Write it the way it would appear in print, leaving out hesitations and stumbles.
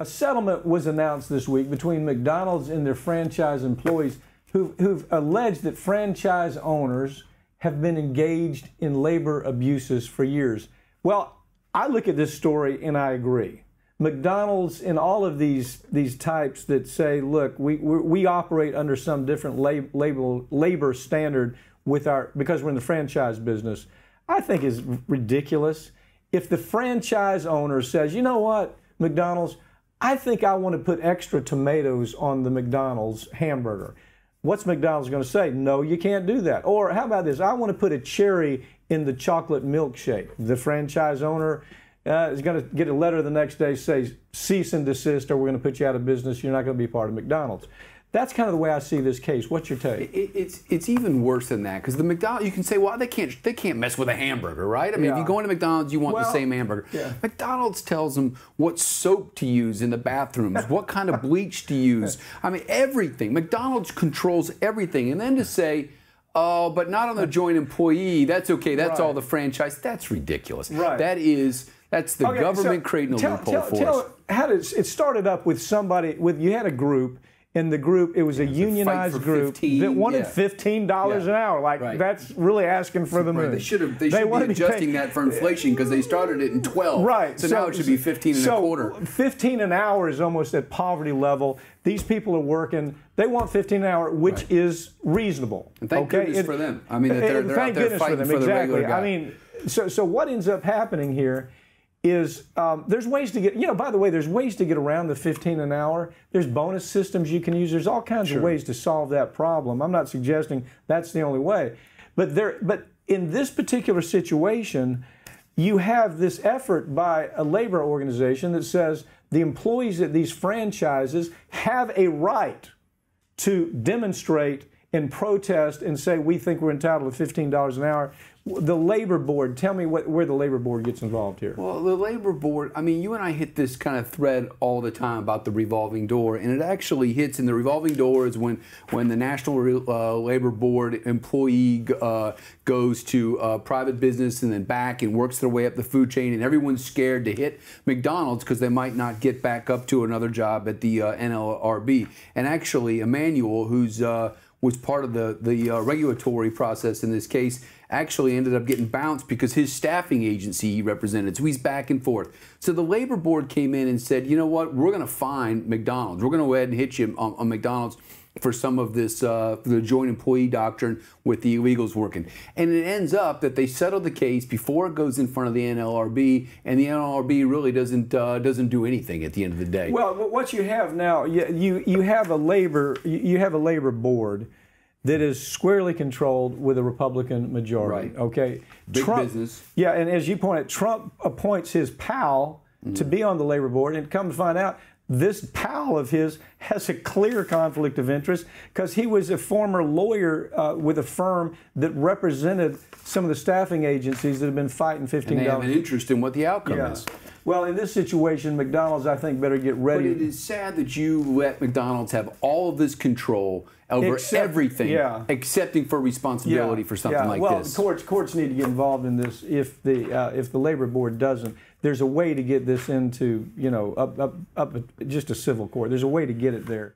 A settlement was announced this week between McDonald's and their franchise employees who've alleged that franchise owners have been engaged in labor abuses for years. Well, I look at this story and I agree. McDonald's and all of these types that say, look, we operate under some different labor standard because we're in the franchise business, I think is ridiculous. If the franchise owner says, you know what, McDonald's, I think I want to put extra tomatoes on the McDonald's hamburger. What's McDonald's going to say? No, you can't do that. Or how about this? I want to put a cherry in the chocolate milkshake. The franchise owner is going to get a letter the next day say cease and desist, or we're going to put you out of business. You're not going to be part of McDonald's. That's kind of the way I see this case. What's your take? It's even worse than that, because the McDonald's, you can say, well, they can't mess with a hamburger, right? I mean, if you go into McDonald's, you want the same hamburger. Yeah. McDonald's tells them what soap to use in the bathrooms, what kind of bleach to use. I mean, everything. McDonald's controls everything, and then to say, oh, but not on the joint employee. That's okay. That's all the franchise. That's ridiculous. Right. That's the government creating a loophole for us. It started up with somebody you had a group. In the group, it was a unionized group that wanted $15 an hour. Like, that's really asking for the moon. They should be adjusting that for inflation, because they started it in 12. Right. So now it should be 15 and a quarter. 15 an hour is almost at poverty level. These people are working. They want 15 an hour, which is reasonable. And thank goodness for them. I mean, that they're out there fighting for the regular guy. I mean, so what ends up happening here is there's ways to get, by the way, there's ways to get around the 15 an hour. There's bonus systems you can use. There's all kinds of ways to solve that problem. I'm not suggesting that's the only way. But in this particular situation, you have this effort by a labor organization that says the employees at these franchises have a right to demonstrate and protest and say, we think we're entitled to $15 an hour. The labor board, tell me where the labor board gets involved here. Well, the labor board, I mean, you and I hit this kind of thread all the time about the revolving door, and it actually hits in the revolving door is when the National Labor Board employee goes to private business and then back and works their way up the food chain, and everyone's scared to hit McDonald's because they might not get back up to another job at the NLRB. And actually, Emmanuel, who's was part of the regulatory process in this case, actually ended up getting bounced because his staffing agency he represented. So he's back and forth. So the labor board came in and said, you know what, we're going to fine McDonald's. We're going to go ahead and hit you on McDonald's for some of this, the joint employee doctrine with the illegals working. And it ends up that they settle the case before it goes in front of the NLRB, and the NLRB really doesn't do anything at the end of the day. Well, what you have now, you have a labor board that is squarely controlled with a Republican majority. Right. Okay. Big business. Yeah, and as you pointed, Trump appoints his pal to be on the labor board, and come to find out, this pal of his has a clear conflict of interest because he was a former lawyer with a firm that represented some of the staffing agencies that have been fighting $15. And they have an interest in what the outcome is. Well, in this situation, McDonald's, I think, better get ready. But it is sad that you let McDonald's have all of this control over everything, excepting for responsibility for something like this. Well, courts need to get involved in this. If the labor board doesn't, there's a way to get this into, up just a civil court. There's a way to get it there.